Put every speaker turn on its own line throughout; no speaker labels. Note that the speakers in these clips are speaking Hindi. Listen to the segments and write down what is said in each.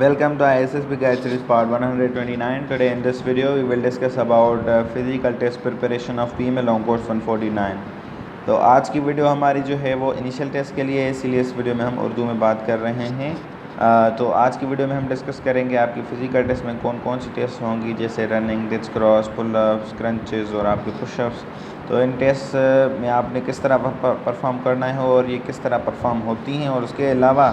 Welcome to ISSB Guide Series Part 129. Today in this video we will discuss about physical test preparation of PML Long Course 149. तो आज की वीडियो हमारी जो है वो इनिशियल टेस्ट के लिए है, इसीलिए इस वीडियो में हम उर्दू में बात कर रहे हैं। तो आज की वीडियो में हम डिस्कस करेंगे आपकी फ़िज़िकल टेस्ट में कौन कौन सी टेस्ट होंगी, जैसे रनिंग, डिस्क क्रॉस, पुलअप्स, क्रंचेस और आपके पुशअप्स। तो इन टेस्ट में आपने किस तरह परफॉर्म करना है और ये किस तरह परफॉर्म होती हैं, और उसके अलावा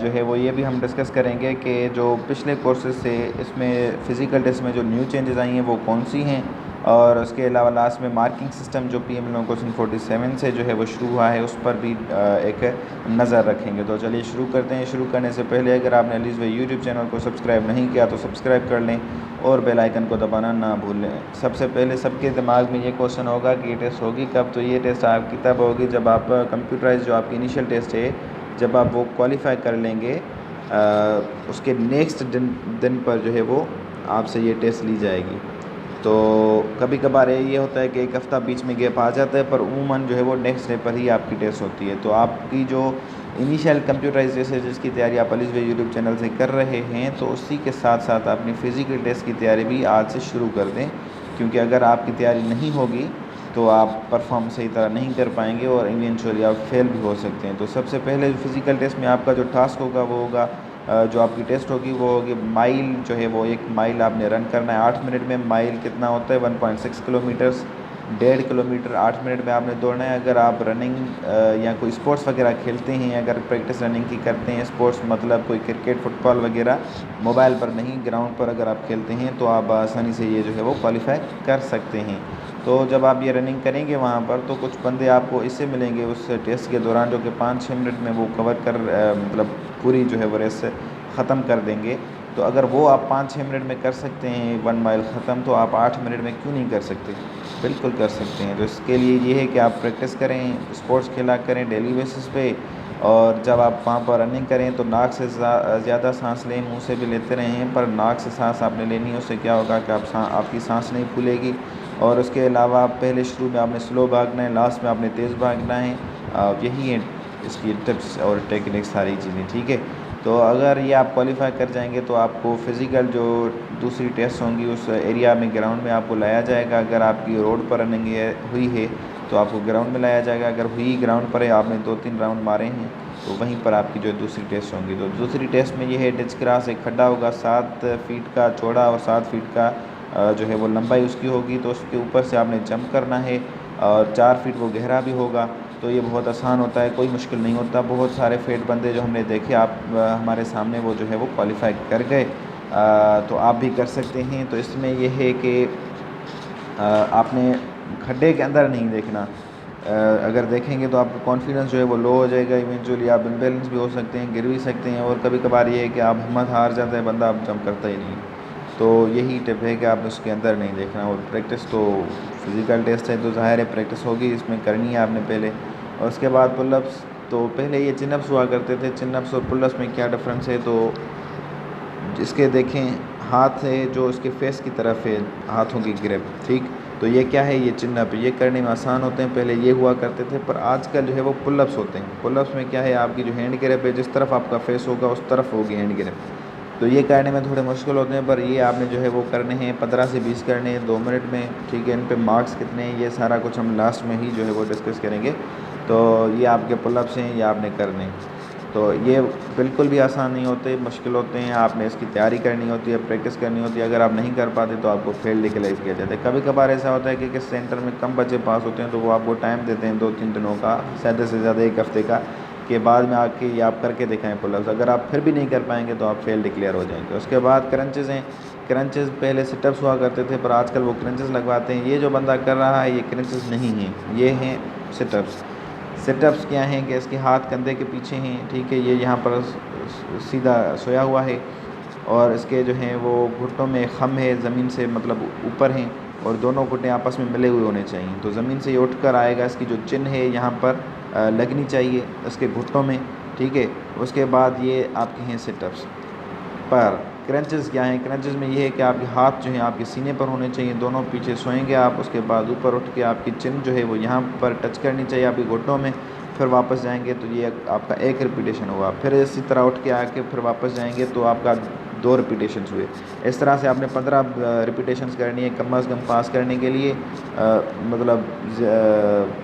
जो है वो ये भी हम डिस्कस करेंगे कि जो पिछले कोर्सेज से इसमें फ़िज़िकल टेस्ट में जो न्यू चेंजेस आई हैं वो कौन सी हैं, और उसके अलावा लास्ट में मार्किंग सिस्टम जो PML Long Course 47 से जो है वो शुरू हुआ है उस पर भी एक नज़र रखेंगे। तो चलिए शुरू करते हैं। शुरू करने से पहले अगर आपने अलीज़ यूट्यूब चैनल को सब्सक्राइब नहीं किया तो सब्सक्राइब कर लें और बेल आइकन को दबाना ना भूलें। सबसे पहले सबके दिमाग में ये क्वेश्चन होगा कि ये टेस्ट होगी कब। तो ये टेस्ट आपकी तब होगी जब आप कंप्यूटराइज जो आपकी इनिशियल टेस्ट है, जब आप वो क्वालिफाई कर लेंगे, उसके नेक्स्ट दिन पर जो है वो आपसे ये टेस्ट ली जाएगी। तो कभी कभार ये होता है कि एक हफ़्ता बीच में गैप आ जाता है, पर उमूमन जो है वो नेक्स्ट डे पर ही आपकी टेस्ट होती है। तो आपकी जो इनिशियल कंप्यूटराइजेशन जिसकी तैयारी आप अलीज़ यूट्यूब चैनल से कर रहे हैं, तो उसी के साथ साथ अपनी फ़िज़िकल टेस्ट की तैयारी भी आज से शुरू कर दें, क्योंकि अगर आपकी तैयारी नहीं होगी तो आप परफॉर्म सही तरह नहीं कर पाएंगे और इवेंचुअली आप फेल भी हो सकते हैं। तो सबसे पहले फ़िज़िकल टेस्ट में आपका जो टास्क होगा वो होगा, जो आपकी टेस्ट होगी वो होगी माइल जो है वो 1 माइल आपने रन करना है 8 मिनट में। माइल कितना होता है 1.6 किलोमीटर्स, 1.5 किलोमीटर 8 मिनट में आपने दौड़ना है। अगर आप रनिंग या कोई स्पोर्ट्स वगैरह खेलते हैं, अगर प्रैक्टिस रनिंग की करते हैं, स्पोर्ट्स मतलब कोई क्रिकेट, फुटबॉल वगैरह, मोबाइल पर नहीं ग्राउंड पर अगर आप खेलते हैं तो आप आसानी से ये जो है वो क्वालिफाई कर सकते हैं। तो जब आप ये रनिंग करेंगे वहाँ पर तो कुछ बंदे आपको इससे मिलेंगे उस टेस्ट के दौरान जो कि 5-6 मिनट में वो कवर कर मतलब पूरी जो है वो रेस ख़त्म कर देंगे। तो अगर वो आप 5-6 मिनट में कर सकते हैं 1 माइल ख़त्म, तो आप 8 मिनट में क्यों नहीं कर सकते? बिल्कुल कर सकते हैं। तो इसके लिए ये है कि आप प्रैक्टिस करें, स्पोर्ट्स खेला करें डेली बेसिस पे, और जब आप वहाँ पर रनिंग करें तो नाक से ज़्यादा सांस लें, मुंह से भी लेते रहें, पर नाक से सांस आपने लेनी है। उससे क्या होगा कि आपकी सांस नहीं फूलेगी, और उसके अलावा पहले शुरू में आपने स्लो भागना है, लास्ट में आपने तेज़ भागना है। यही है इसकी टिप्स और टेक्निक सारी चीज़ें, ठीक है। तो अगर ये आप क्वालिफाई कर जाएंगे तो आपको फ़िज़िकल जो दूसरी टेस्ट होंगी उस एरिया में, ग्राउंड में आपको लाया जाएगा। अगर आपकी रोड पर रनिंग हुई है तो आपको ग्राउंड में लाया जाएगा। अगर हुई ग्राउंड पर है, आपने 2-3 राउंड मारे हैं, तो वहीं पर आपकी जो दूसरी टेस्ट होंगी। तो दूसरी टेस्ट में ये है डिस्क क्रॉस, एक खड्डा होगा 7 फीट का चौड़ा और 7 फीट का जो है वो लंबाई उसकी होगी। तो उसके ऊपर से आपने जंप करना है, और 4 फीट वो गहरा भी होगा। तो ये बहुत आसान होता है, कोई मुश्किल नहीं होता। बहुत सारे फेट बंदे जो हमने देखे आप हमारे सामने, वो जो है वो क्वालिफाई कर गए। तो आप भी कर सकते हैं। तो इसमें यह है कि आपने खड्डे के अंदर नहीं देखना। अगर देखेंगे तो आपका कॉन्फिडेंस जो है वो लो हो जाएगा, इवेंचुअली आप इम्बैलेंस भी हो सकते हैं, गिर भी सकते हैं, और कभी कभार ये है कि आप हिम्मत हार जाता है बंदा, आप जंप करता ही नहीं। तो यही टिप है कि आप उसके अंदर नहीं देखना। और प्रैक्टिस तो फ़िज़िकल टेस्ट है तो ज़ाहिर है प्रैक्टिस होगी, इसमें करनी है आपने पहले। और उसके बाद पुलअप्स, तो पहले ये चिनअप्स हुआ करते थे। चिनअप्स और पुलअप्स में क्या डिफरेंस है? तो जिसके देखें हाथ है जो इसके फेस की तरफ है, हाथों की ग्रिप, ठीक। तो ये क्या है? ये चिनअप, ये करने में आसान होते हैं, पहले ये हुआ करते थे, पर आजकल जो है वो पुलअप्स होते हैं। पुलअप्स में क्या है, आपकी जो हैंड ग्रिप है, जिस तरफ आपका फेस होगा उस तरफ होगी हैंड ग्रिप। तो ये करने में थोड़े मुश्किल होते हैं, पर ये आपने जो है वो करने हैं 15 से 20 करने हैं 2 मिनट में, ठीक है। इन पे मार्क्स कितने हैं ये सारा कुछ हम लास्ट में ही जो है वो डिस्कस करेंगे। तो ये आपके पुलअप्स हैं, ये आपने करने हैं। तो ये बिल्कुल भी आसान नहीं होते, मुश्किल होते हैं। आपने इसकी तैयारी करनी होती है, प्रैक्टिस करनी होती है। अगर आप नहीं कर पाते तो आपको फेल डिक्लेयर किया जाता है। कभी कभार ऐसा होता है कि किस सेंटर में कम बच्चे पास होते हैं, तो वो आपको टाइम देते हैं 2-3 दिनों का, ज़्यादा से ज़्यादा 1 हफ़्ते का, के बाद में आके ये आप करके दिखाएं पुलअप्स। अगर आप फिर भी नहीं कर पाएंगे तो आप फेल डिक्लेयर हो जाएंगे। उसके बाद क्रंचेज़ हैं। क्रंचेज़ पहले सिटअप्स हुआ करते थे, पर आजकल वो क्रंचेज़ लगवाते हैं। ये जो बंदा कर रहा है ये क्रंचेज़ नहीं हैं, ये हैं सिटअप्स। सिटअप्स क्या हैं कि इसके हाथ कंधे के पीछे हैं, ठीक है। ये यहाँ पर सीधा सोया हुआ है, और इसके जो हैं वो घुटनों में खम है, ज़मीन से मतलब ऊपर हैं, और दोनों घुटने आपस में मिले हुए होने चाहिए। तो ज़मीन से ये उठ कर आएगा, इसकी जो चिन है यहाँ पर लगनी चाहिए इसके घुटनों में, ठीक है। उसके बाद ये आपके हैं सिटअप्स। पर क्रंचेस क्या हैं? क्रंचेस में ये है कि आपके हाथ जो हैं आपके सीने पर होने चाहिए, दोनों पीछे सोएंगे आप। उसके बाद ऊपर उठ के आपकी चिन जो है वो यहाँ पर टच करनी चाहिए आपके घुटनों में, फिर वापस जाएंगे तो ये आपका एक रिपीटेशन हुआ। फिर इसी तरह उठ के आके फिर वापस जाएंगे तो आपका 2 रिपीटेशंस हुए। इस तरह से आपने 15 रिपीटेशंस करनी है कम अज़ कम पास करने के लिए। मतलब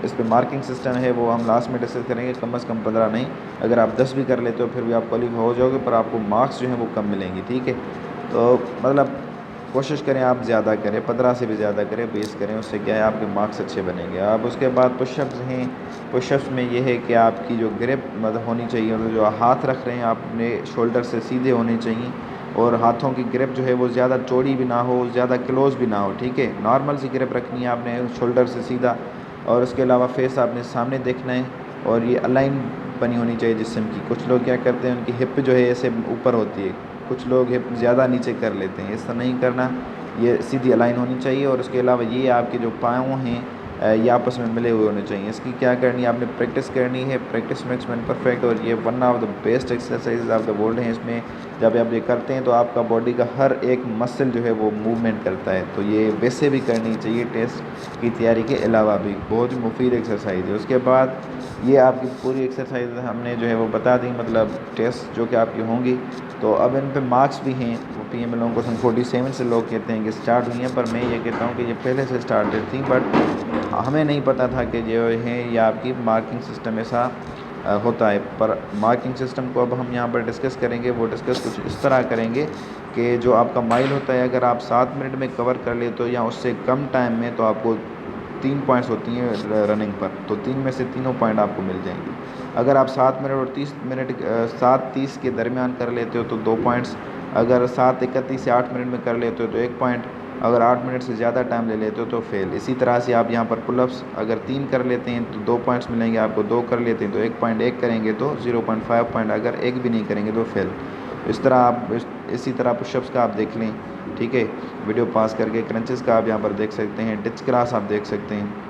इस पे मार्किंग सिस्टम है वो हम लास्ट में डिस्कस करेंगे। कम अज़ कम 15 नहीं, अगर आप 10 भी कर लेते हो फिर भी आप क्वालिफाई हो जाओगे, पर आपको मार्क्स जो हैं वो कम मिलेंगे। ठीक है, तो मतलब कोशिश करें आप ज़्यादा करें, 15 से भी ज़्यादा करें, 20 करें, उससे क्या है आपके मार्क्स अच्छे बनेंगे। अब उसके बाद पुशअप्स हैं। पुशअप्स में ये है कि आपकी जो ग्रिप मतलब होनी चाहिए, मतलब जो हाथ रख रहे हैं आप अपने शोल्डर से सीधे होने चाहिए, और हाथों की ग्रिप जो है वो ज़्यादा चौड़ी भी ना हो, ज़्यादा क्लोज भी ना हो। ठीक है, नॉर्मल सी ग्रिप रखनी है आपने शोल्डर से सीधा, और उसके अलावा फेस आपने सामने देखना है, और ये अलाइन बनी होनी चाहिए जिस्म की। कुछ लोग क्या करते हैं, उनकी हिप जो है ऐसे ऊपर होती है, कुछ लोग हिप ज़्यादा नीचे कर लेते हैं, ऐसा नहीं करना, ये सीधी अलाइन होनी चाहिए। और उसके अलावा ये आपके जो पाँव हैं ये आपस में मिले हुए होने चाहिए। इसकी क्या करनी है, आपने प्रैक्टिस करनी है, प्रैक्टिस मेक्स मैन परफेक्ट, और ये one of the best exercise of the world हैं। इसमें जब आप ये करते हैं तो आपका बॉडी का हर एक मसल जो है वो मूवमेंट करता है, तो ये वैसे भी करनी चाहिए टेस्ट की तैयारी के अलावा भी, बहुत ही मुफीद एक्सरसाइज है। उसके बाद ये आपकी पूरी एक्सरसाइज हमने जो है वो बता दी, मतलब टेस्ट जो कि आपकी होंगी। तो अब इन पे मार्क्स भी हैं। पीएम लोगों को 47 से लोग कहते हैं कि स्टार्ट हुई हैं, पर मैं ये कहता हूँ कि ये पहले से स्टार्टेड थी, बट हमें नहीं पता था कि जो है ये आपकी मार्किंग सिस्टम ऐसा होता है। पर मार्किंग सिस्टम को अब हम यहाँ पर डिस्कस करेंगे। वो डिस्कस कुछ इस तरह करेंगे कि जो आपका माइल होता है, अगर आप 7 मिनट में कवर कर ले तो, या उससे कम टाइम में, तो आपको 3 पॉइंट्स होती हैं रनिंग पर, तो 3 में से तीनों पॉइंट आपको मिल जाएंगे। अगर आप 7 मिनट और 30 मिनट 7:30 के दरमियान कर लेते हो तो 2 पॉइंट्स, अगर 7:31 से 8 मिनट में कर लेते हो तो 1 पॉइंट, अगर 8 मिनट से ज़्यादा टाइम ले लेते हो तो फेल। इसी तरह से आप यहाँ पर पुलअप्स अगर 3 कर लेते हैं तो 2 पॉइंट्स मिलेंगे आपको, 2 कर लेते हैं तो 1 पॉइंट, 1 करेंगे तो 0.5 पॉइंट, अगर एक भी नहीं करेंगे तो फेल। इस तरह आप इसी तरह पुशअप्स का आप देख लें। ठीक है, वीडियो पास करके क्रंचेस का आप यहाँ पर देख सकते हैं, डिच क्लास आप देख सकते हैं।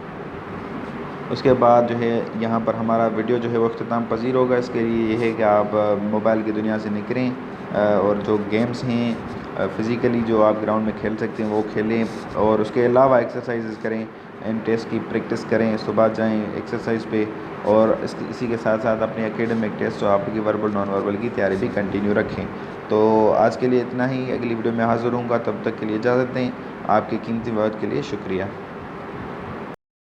उसके बाद जो है यहाँ पर हमारा वीडियो जो है वो अख्ताम पजीर होगा। इसके लिए ये है कि आप मोबाइल की दुनिया से निकलें, और जो गेम्स हैं फ़िज़िकली जो आप ग्राउंड में खेल सकते हैं वो खेलें, और उसके अलावा एक्सरसाइजेज करें, इन टेस्ट की प्रैक्टिस करें, सुबह जाएं एक्सरसाइज पे, और इसी के साथ साथ अपने एकेडमिक टेस्ट और आपकी वर्बल नॉन वर्बल की तैयारी भी कंटिन्यू रखें। तो आज के लिए इतना ही, अगली वीडियो में हाज़िर होऊंगा, तब तक के लिए इजाज़त दें। आपके कीमती वक्त के लिए शुक्रिया।